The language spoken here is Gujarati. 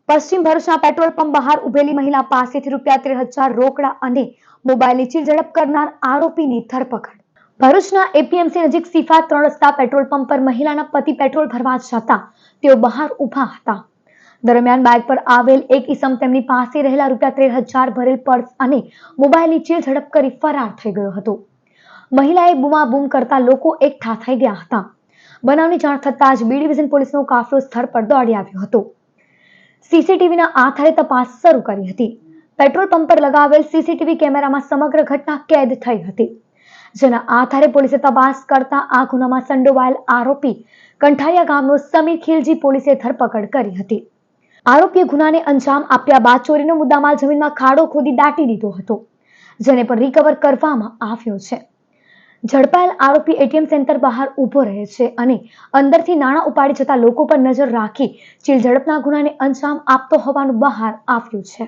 પશ્ચિમ ભરૂચના પેટ્રોલ પંપ બહાર ઉભેલી મહિલા પાસેથી ₹13,000 રોકડા અને મોબાઈલની ચીલ ઝડપ કરનાર આરોપીની ધરપકડ. ભરૂચના એપીએમસી નજીક સિફા 3 રસ્તા પેટ્રોલ પંપ પર મહિલાના પતિ પેટ્રોલ ભરવા જતા તેઓ બહાર ઊભા હતા. દરમિયાન બાઇક પર આવેલ એક ઈસમ તેમની પાસે રહેલા ₹13,000 ભરેલ પર્સ અને મોબાઈલની ચીલ ઝડપ કરી ફરાર થઈ ગયો હતો. મહિલાએ બૂમાબૂમ કરતા લોકો એકઠા થઈ ગયા હતા. બનાવની જાણ થતાં જ બી ડિવિઝન પોલીસનો કાફલો સ્થળ પર દોડી આવ્યો હતો. સીસીટીવીના આધારે તપાસ શરૂ કરી હતી. પેટ્રોલ પંપ પર લગાવેલ સીસીટીવી કેમેરામાં સમગ્ર ઘટના કેદ થઈ હતી, જેના આધારે પોલીસે તપાસ કરતા આ ગુનામાં સંડોવાયેલ આરોપી કંઠારિયા ગામનો સમીર ખીલજી પોલીસે ધરપકડ કરી હતી. આરોપીએ ગુનાને અંજામ આપ્યા બાદ ચોરીનો મુદ્દામાલ જમીનમાં ખાડો ખોદી દાટી દીધો હતો, જેને પણ રિકવર કરવામાં આવ્યો છે. ઝડપાયેલ આરોપી એટીએમ સેન્ટર બહાર ઊભો રહે છે અને અંદરથી નાણાં ઉપાડી જતા લોકો પર નજર રાખી ચીલ ઝડપના ગુનાને અંજામ આપતો હોવાનું બહાર આવ્યું છે.